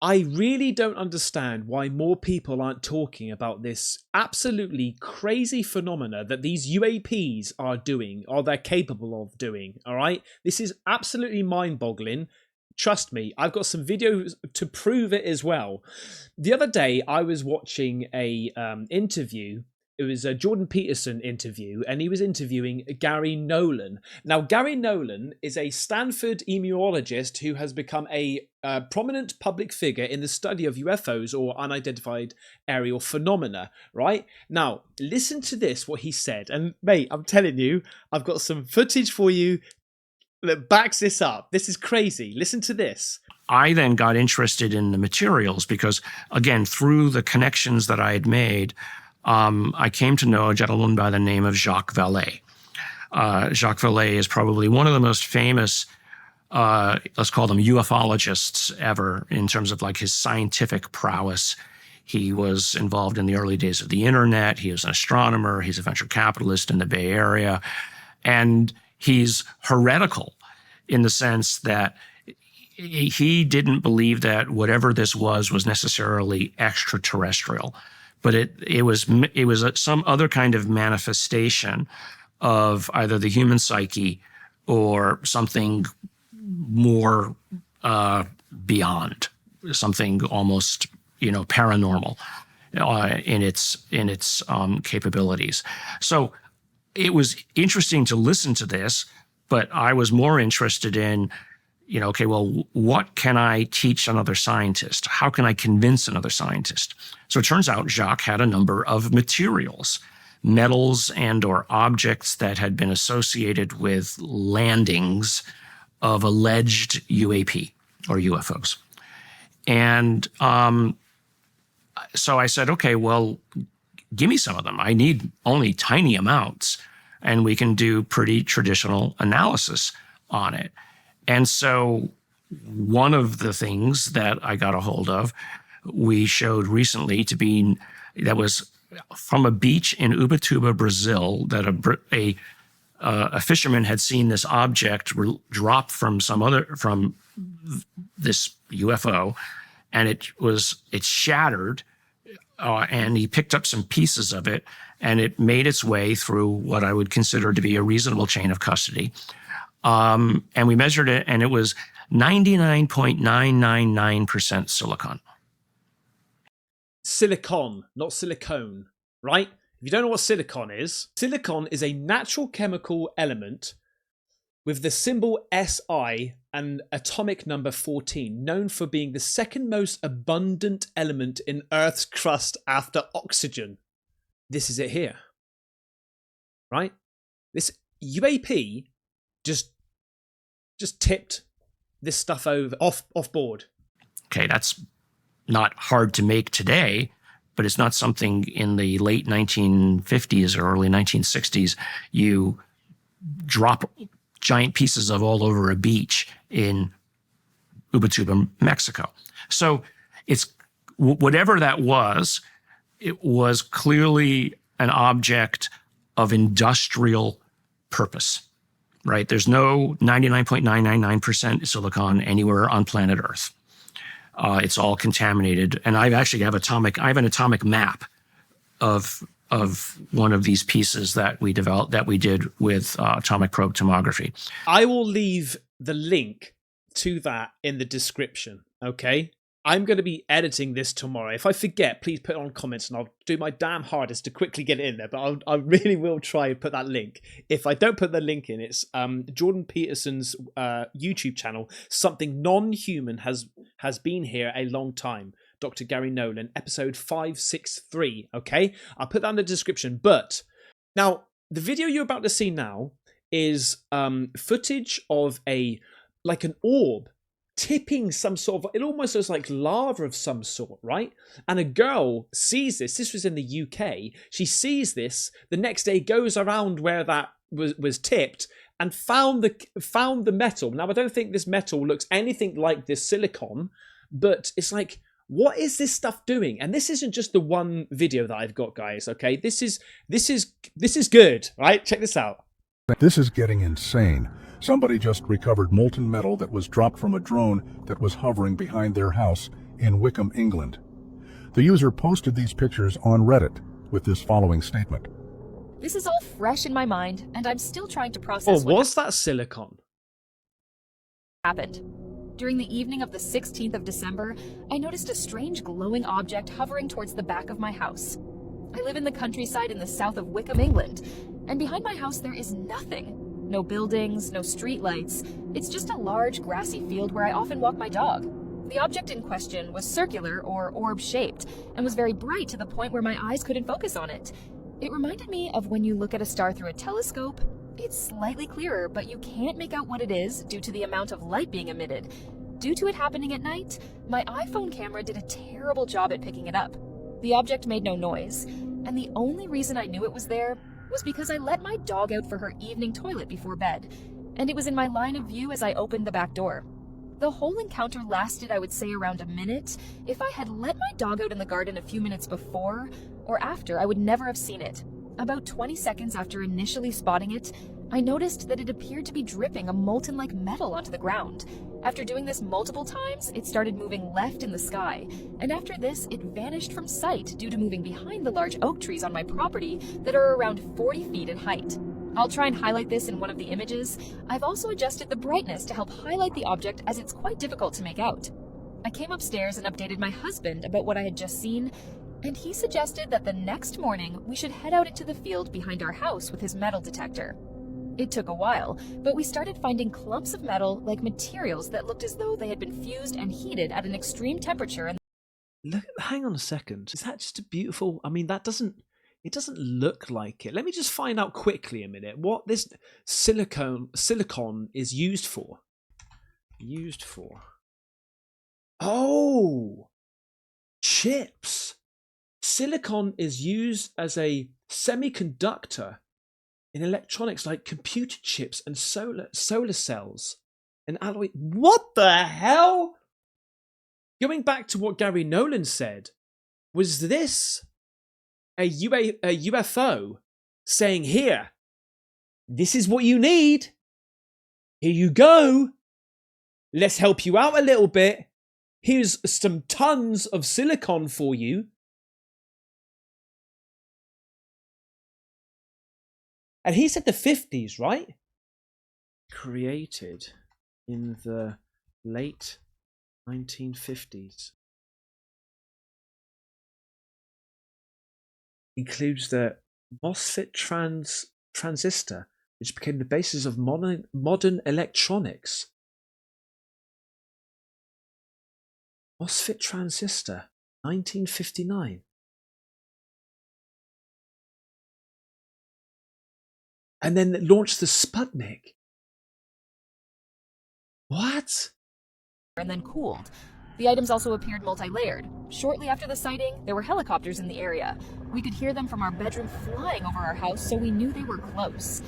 I really don't understand why more people aren't talking about this absolutely crazy phenomena that these UAPs are doing, or they're capable of doing, all right? This is absolutely mind-boggling. Trust me, I've got some videos to prove it as well. The other day, I was watching a interview. It was a Jordan Peterson interview, and he was interviewing Gary Nolan. Now, Gary Nolan is a Stanford meteorologist who has become a prominent public figure in the study of UFOs, or unidentified aerial phenomena, right? Now, listen to this, what he said. And mate, I'm telling you, I've got some footage for you that backs this up. This is crazy. Listen to this. I then got interested in the materials because, again, through the connections that I had made, I came to know a gentleman by the name of Jacques Vallée. Jacques Vallée is probably one of the most famous, let's call them ufologists ever, in terms of like his scientific prowess. He was involved in the early days of the internet. He was an astronomer. He's a venture capitalist in the Bay Area. And he's heretical in the sense that he didn't believe that whatever this was necessarily extraterrestrial, but it was some other kind of manifestation of either the human psyche or something more beyond, something almost paranormal in its capabilities. So it was interesting to listen to this, but I was more interested in, okay, well, what can I teach another scientist? How can I convince another scientist? So it turns out Jacques had a number of materials, metals and or objects that had been associated with landings of alleged UAP or UFOs. And so I said, okay, well, give me some of them. I need only tiny amounts, and we can do pretty traditional analysis on it. And so one of the things that I got a hold of, we showed recently that was from a beach in Ubatuba, Brazil, that a fisherman had seen this object drop from this UFO, and it shattered, and he picked up some pieces of it, and it made its way through what I would consider to be a reasonable chain of custody. And we measured it, and it was 99.999% silicon. Silicon, not silicone, right? If you don't know what silicon is a natural chemical element with the symbol Si and atomic number 14, known for being the second most abundant element in Earth's crust after oxygen. This is it here, right? This UAP just tipped this stuff off board. Okay, that's not hard to make today, but it's not something in the late 1950s or early 1960s. You drop giant pieces of all over a beach in Ubatuba, Mexico. So it's whatever that was, it was clearly an object of industrial purpose, right? There's no 99.999% silicon anywhere on planet Earth. It's all contaminated. And I actually have an atomic map of one of these pieces that we developed, that we did with atomic probe tomography. I will leave the link to that in the description, okay? I'm going to be editing this tomorrow. If I forget, please put it on comments and I'll do my damn hardest to quickly get it in there. But I really will try and put that link. If I don't put the link in, it's Jordan Peterson's YouTube channel. Something Non-Human has been here a long time. Dr. Gary Nolan, episode 563, okay? I'll put that in the description. But now, the video you're about to see now is footage of an orb tipping some sort of, it almost looks like lava of some sort, right? And a girl sees this was in the UK, she sees this, the next day goes around where that was tipped and found the metal. Now, I don't think this metal looks anything like this silicon, but it's like, what is this stuff doing? And this isn't just the one video that I've got, guys, okay? This is good, right? Check this out. This is getting insane. Somebody just recovered molten metal that was dropped from a drone that was hovering behind their house in Wickham, England. The user posted these pictures on Reddit with this following statement. This is all fresh in my mind, and I'm still trying to Or process was that silicon? happened. During the evening of the 16th of December, I noticed a strange glowing object hovering towards the back of my house. I live in the countryside in the south of Wickham, England, and behind my house there is nothing. No buildings, no street lights. It's just a large grassy field where I often walk my dog. The object in question was circular or orb-shaped and was very bright to the point where my eyes couldn't focus on it. It reminded me of when you look at a star through a telescope. It's slightly clearer, but you can't make out what it is due to the amount of light being emitted. Due to it happening at night, my iPhone camera did a terrible job at picking it up. The object made no noise, and the only reason I knew it was there was because I let my dog out for her evening toilet before bed, and it was in my line of view as I opened the back door. The whole encounter lasted, I would say, around a minute. If I had let my dog out in the garden a few minutes before or after, I would never have seen it. About 20 seconds after initially spotting it, I noticed that it appeared to be dripping a molten-like metal onto the ground. After doing this multiple times, it started moving left in the sky, and after this, it vanished from sight due to moving behind the large oak trees on my property that are around 40 feet in height. I'll try and highlight this in one of the images. I've also adjusted the brightness to help highlight the object as it's quite difficult to make out. I came upstairs and updated my husband about what I had just seen, and he suggested that the next morning we should head out into the field behind our house with his metal detector. It took a while, but we started finding clumps of metal like materials that looked as though they had been fused and heated at an extreme temperature. And Look, hang on a second. Is that just a beautiful? I mean, it doesn't look like it. Let me just find out quickly a minute what this silicon is used for. Oh, chips. Silicon is used as a semiconductor in electronics like computer chips and solar cells and alloy. What the hell? Going back to what Gary Nolan said, was this a UFO saying, here, this is what you need. Here you go. Let's help you out a little bit. Here's some tons of silicon for you. And he said the 50s, right? Created in the late 1950s. Includes the MOSFET transistor, which became the basis of modern electronics. MOSFET transistor, 1959. And then launched the Sputnik. What? and then cooled. The items also appeared multi-layered. Shortly after the sighting, there were helicopters in the area. We could hear them from our bedroom flying over our house, so we knew they were close.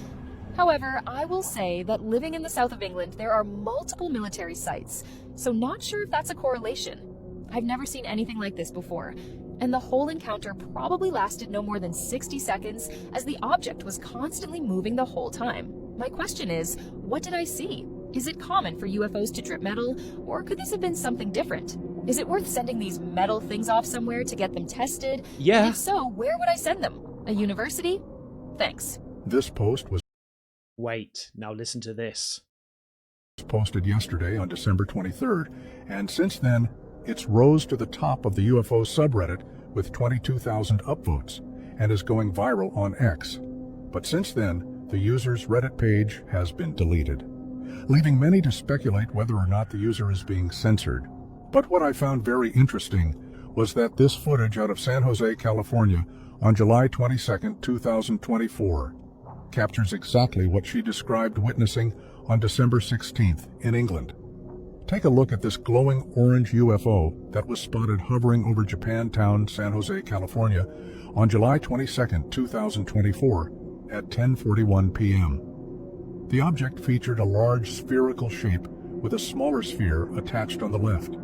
However, I will say that living in the south of England, there are multiple military sites, so not sure if that's a correlation. I've never seen anything like this before, and the whole encounter probably lasted no more than 60 seconds, as the object was constantly moving the whole time. My question is, what did I see? Is it common for UFOs to drip metal, or could this have been something different? Is it worth sending these metal things off somewhere to get them tested? Yeah. And if so, where would I send them? A university? Thanks. This post was Wait, now listen to this. posted yesterday on December 23rd, and since then, it's rose to the top of the UFO subreddit with 22,000 upvotes and is going viral on X. But since then, the user's Reddit page has been deleted, leaving many to speculate whether or not the user is being censored. But what I found very interesting was that this footage out of San Jose, California, on July 22, 2024, captures exactly what she described witnessing on December 16th in England. Take a look at this glowing orange UFO that was spotted hovering over Japantown, San Jose, California, on July 22, 2024, at 10:41 p.m. The object featured a large spherical shape with a smaller sphere attached on the left.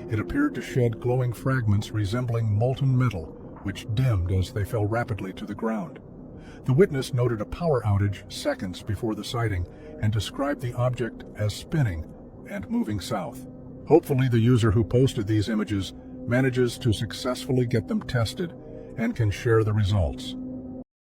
It appeared to shed glowing fragments resembling molten metal, which dimmed as they fell rapidly to the ground. The witness noted a power outage seconds before the sighting and described the object as spinning and moving south. Hopefully the user who posted these images manages to successfully get them tested and can share the results.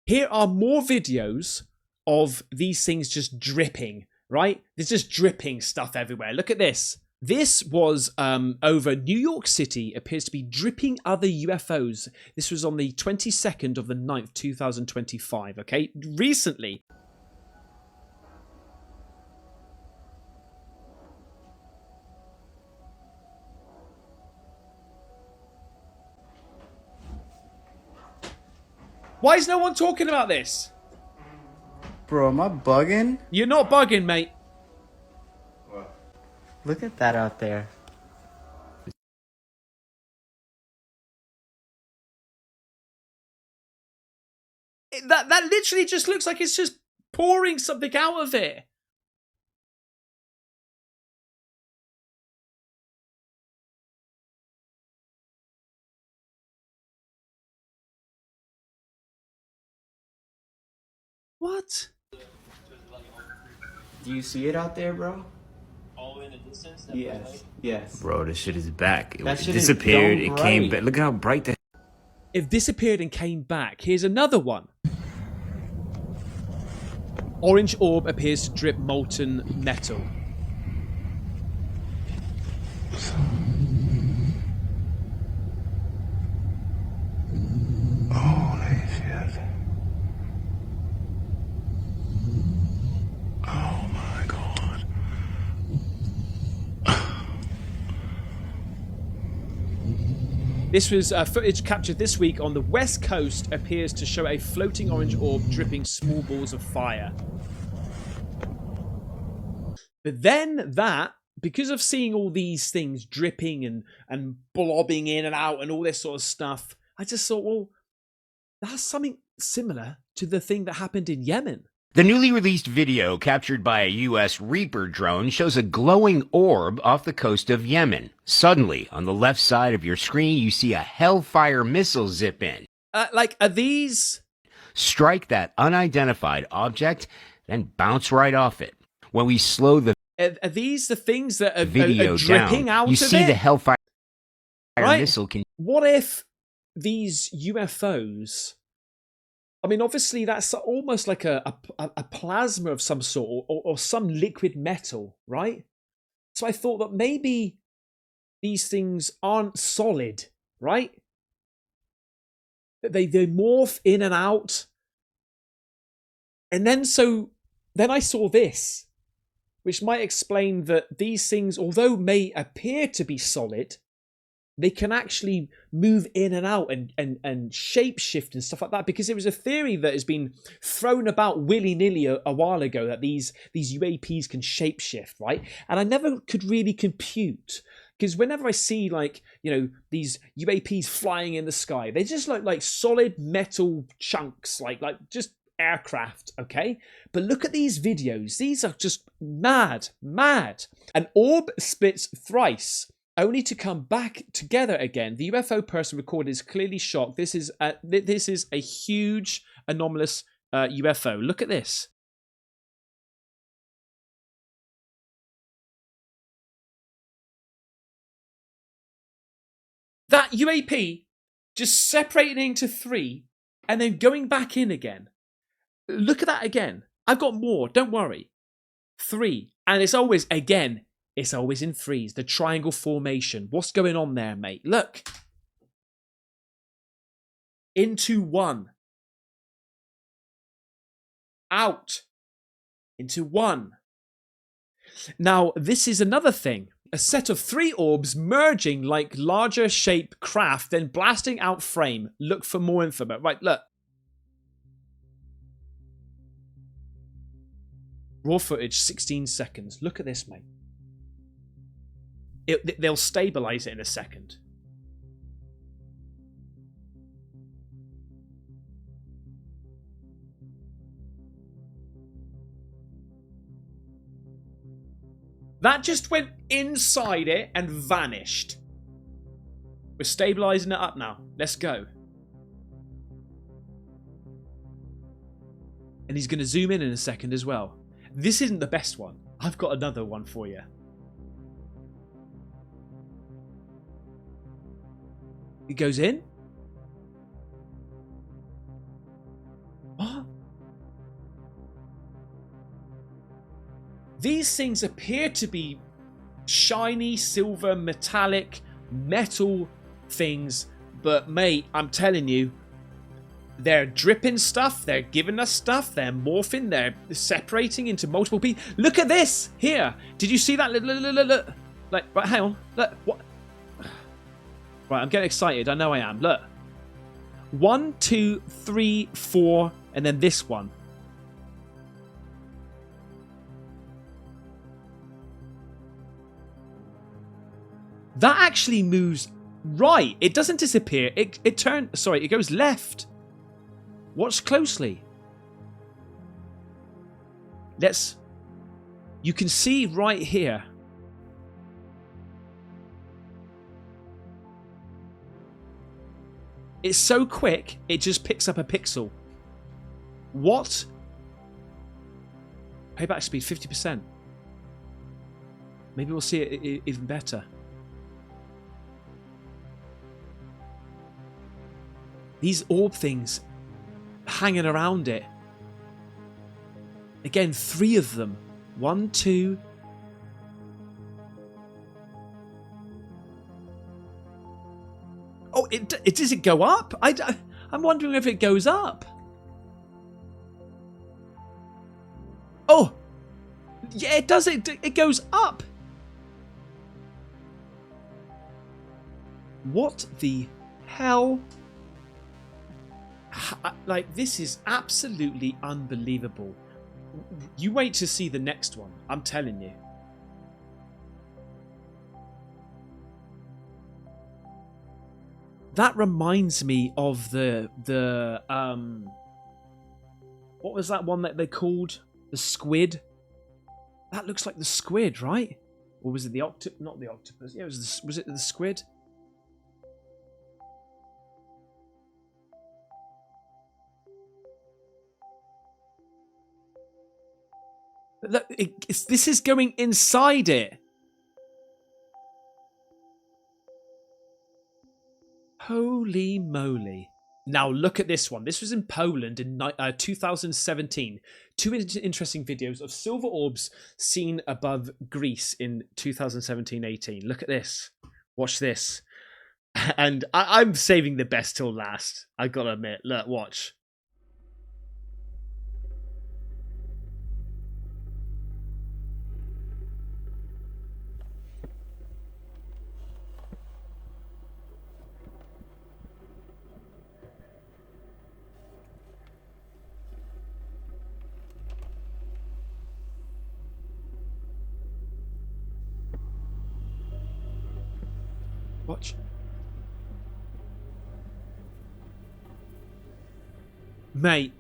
Here are more videos of these things just dripping, right? There's just dripping stuff everywhere. Look at this. This was over New York City, appears to be dripping other UFOs. This was on the 22nd of the 9th, 2025, okay? Recently. Why is no one talking about this? Bro, am I bugging? You're not bugging, mate. What? Look at that out there. That literally just looks like it's just pouring something out of it. What? Do you see it out there, bro? Oh, in the distance? Yes. Yes. Bro, this shit is back. That It shit is disappeared. dumb It came bright. back. Look how bright that. It disappeared and came back. Here's another one. Orange orb appears to drip molten metal. Holy shit. Oh my god. This was footage captured this week on the west coast, appears to show a floating orange orb dripping small balls of fire. But then that, because of seeing all these things dripping and blobbing in and out and all this sort of stuff, I just thought, well, that's something similar to the thing that happened in Yemen. The newly released video captured by a U.S. Reaper drone shows a glowing orb off the coast of Yemen. Suddenly, on the left side of your screen, you see a Hellfire missile zip in. Are these... Strike that unidentified object, then bounce right off it. When we slow the Are these the things that are video dripping down, out you of see it? the Hellfire Right. missile can. What if these UFOs... I mean, obviously, that's almost like a plasma of some sort or some liquid metal, right? So I thought that maybe these things aren't solid, right? That they morph in and out. And then I saw this, which might explain that these things, although may appear to be solid, they can actually move in and out and shape shift and stuff like that, because it was a theory that has been thrown about willy-nilly a while ago that these UAPs can shape shift, right? And I never could really compute, because whenever I see, like, you know, these UAPs flying in the sky, they just look like solid metal chunks, like just aircraft, okay? But look at these videos. These are just mad. An orb splits thrice, only to come back together again. The UFO person recorded is clearly shocked. This is a huge anomalous UFO. Look at this. That UAP just separating into three and then going back in again. Look at that again. I've got more, don't worry. 3. And it's always, again, it's always in threes. The triangle formation. What's going on there, mate? Look. Into 1. Out. Into 1. Now, this is another thing. A set of 3 orbs merging like larger shape craft, then blasting out frame. Look for more info. Right, look. Raw footage, 16 seconds. Look at this, mate. They'll stabilize it in a second. That just went inside it and vanished. We're stabilizing it up now. Let's go. And he's going to zoom in a second as well. This isn't the best one. I've got another one for you. It goes in. What? These things appear to be shiny, silver, metallic, metal things. But, mate, I'm telling you, they're dripping stuff. They're giving us stuff. They're morphing. They're separating into multiple pieces. Look at this here. Did you see that? Look. Like, right, hang on. Look. What? Right, I'm getting excited. I know I am. Look. 1, 2, 3, 4, and then this one. That actually moves right. It doesn't disappear. It turns. Sorry, it goes left. Watch closely. You can see right here. It's so quick, it just picks up a pixel. What? Payback speed 50%. Maybe we'll see it even better. These orb things hanging around it. Again, 3 of them. 1, 2. Oh, does it go up? I'm wondering if it goes up. Oh, yeah, it does. It goes up. What the hell? Like, this is absolutely unbelievable. You wait to see the next one. I'm telling you. That reminds me of the what was that one that they called? The squid? That looks like the squid, right? Or was it the not the octopus? Yeah, was it the squid? But look, this is going inside it. Holy moly. Now look at this one. This was in Poland in 2017. 2 interesting videos of silver orbs seen above Greece in 2017-18. Look at this. Watch this. And I'm saving the best till last. I gotta admit. Look, watch. Watch. Mate,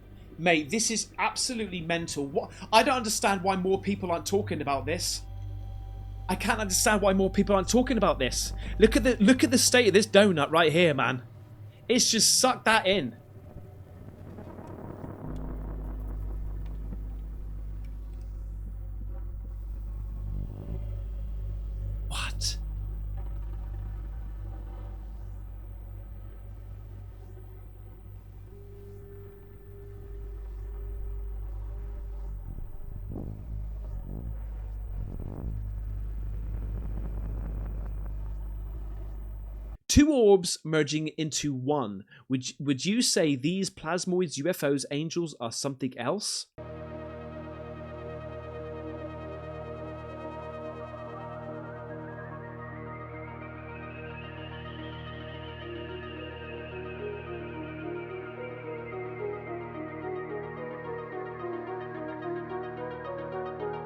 this is absolutely mental. What? I don't understand why more people aren't talking about this. I can't understand why more people aren't talking about this. Look at the state of this donut right here, man. It's just sucked that in. What? Two orbs merging into one. Would you say these plasmoids, UFOs, angels are something else?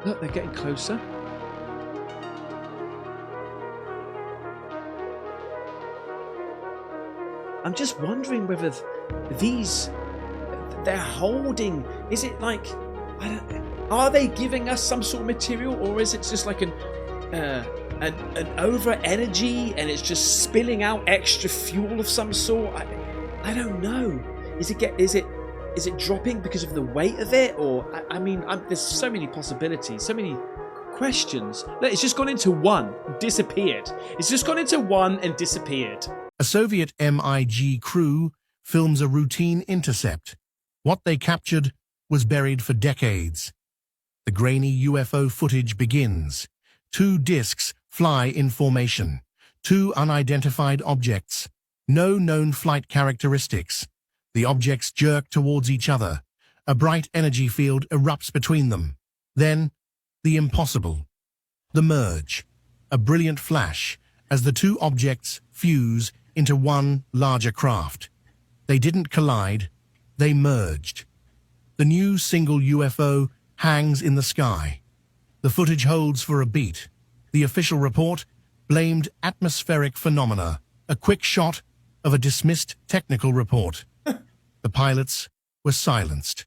Look, they're getting closer. I'm just wondering whether they're holding. Is it like, are they giving us some sort of material, or is it just like an over energy and it's just spilling out extra fuel of some sort? I don't know. Is it dropping because of the weight of it, or I mean, there's so many possibilities, so many questions. Look, it's just gone into one, disappeared. It's just gone into one and disappeared. A Soviet MiG crew films a routine intercept. What they captured was buried for decades. The grainy UFO footage begins. 2 discs fly in formation. 2 unidentified objects. No known flight characteristics. The objects jerk towards each other. A bright energy field erupts between them. Then, the impossible. The merge. A brilliant flash as the 2 objects fuse into one larger craft. They didn't collide, they merged. The new single UFO hangs in the sky. The footage holds for a beat. The official report blamed atmospheric phenomena, a quick shot of a dismissed technical report. The pilots were silenced.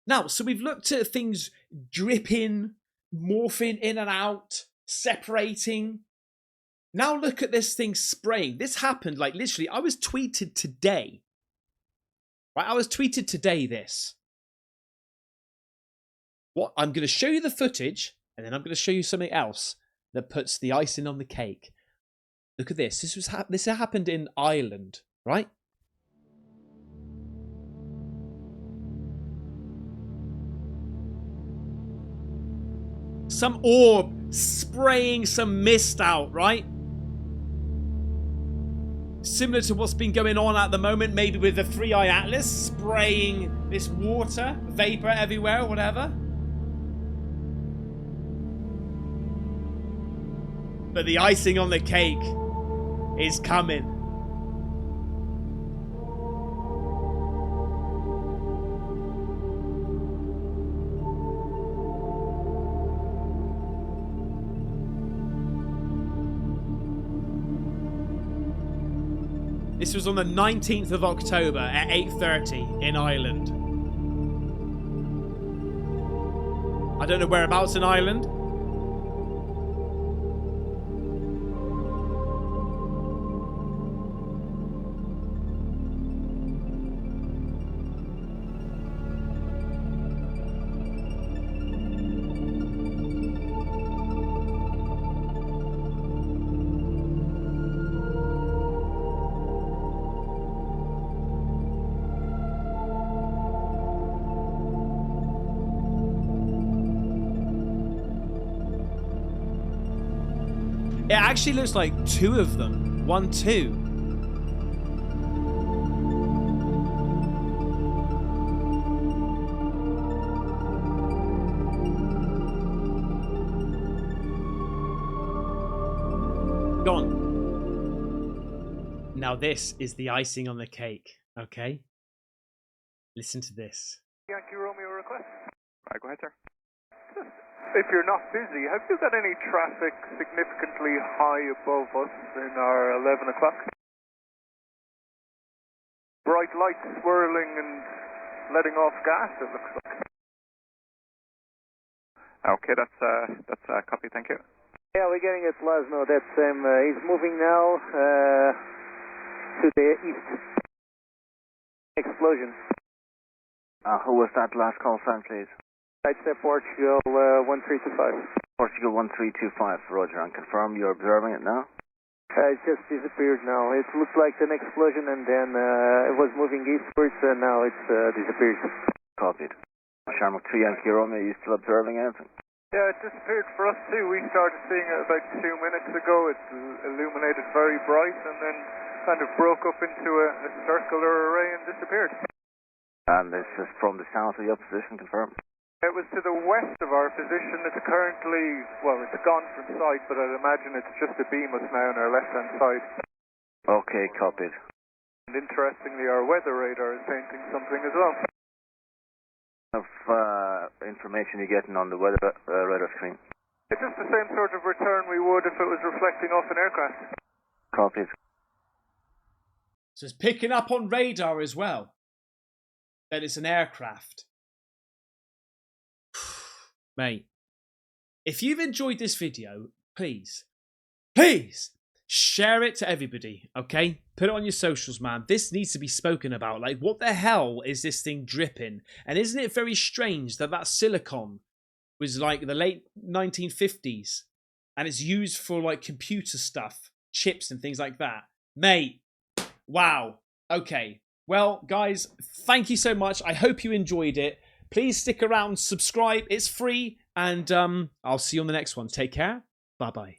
Now, so we've looked at things dripping, morphing in and out, separating. Now look at this thing spraying. This happened like literally, I was tweeted today. Right, I was tweeted today this. What? I'm going to show you the footage, and then I'm going to show you something else that puts the icing on the cake. Look at this. This happened in Ireland, right? Some orb spraying some mist out, right? Similar to what's been going on at the moment, maybe with the 3i Atlas spraying this water, vapor everywhere, or whatever. But the icing on the cake is coming. This was on the 19th of October at 8:30 in Ireland. I don't know whereabouts in Ireland. It actually looks like 2 of them. 1, 2. Gone. Now this is the icing on the cake, okay? Listen to this. Yankee Romeo request. Right, go ahead, sir. If you're not busy, have you got any traffic significantly high above us in our 11 o'clock? Bright lights swirling and letting off gas, it looks like. Okay, that's a copy, thank you. Yeah, we're getting it, Laszlo. That's he's moving now to the east. Explosion. Who was that last call from, please? I'd say Portugal 1325. Portugal 1325, Roger, and confirm you're observing it now? It just disappeared now. It looked like an explosion and then it was moving eastwards and now it's disappeared. Copied. Sharmak 3 Yankee Romeo, are you still observing anything? Yeah, it disappeared for us too. We started seeing it about 2 minutes ago. It illuminated very bright and then kind of broke up into a circular array and disappeared. And this is from the south of your position, confirmed? It was to the west of our position. It's currently, well, it's gone from sight, but I'd imagine it's just a beam us now on our left-hand side. Okay, copied. And interestingly, our weather radar is painting something as well. Of information you're getting on the weather radar screen? It's just the same sort of return we would if it was reflecting off an aircraft. Copied. So it's picking up on radar as well. That it's an aircraft. Mate, if you've enjoyed this video, please share it to everybody, okay? Put it on your socials, man. This needs to be spoken about. Like, what the hell is this thing dripping? And isn't it very strange that that silicon was like the late 1950s and it's used for like computer stuff, chips and things like that? Mate, Wow. Okay. Well, guys, thank you so much. I hope you enjoyed it. Please stick around, subscribe. It's free. And I'll see you on the next one. Take care. Bye-bye.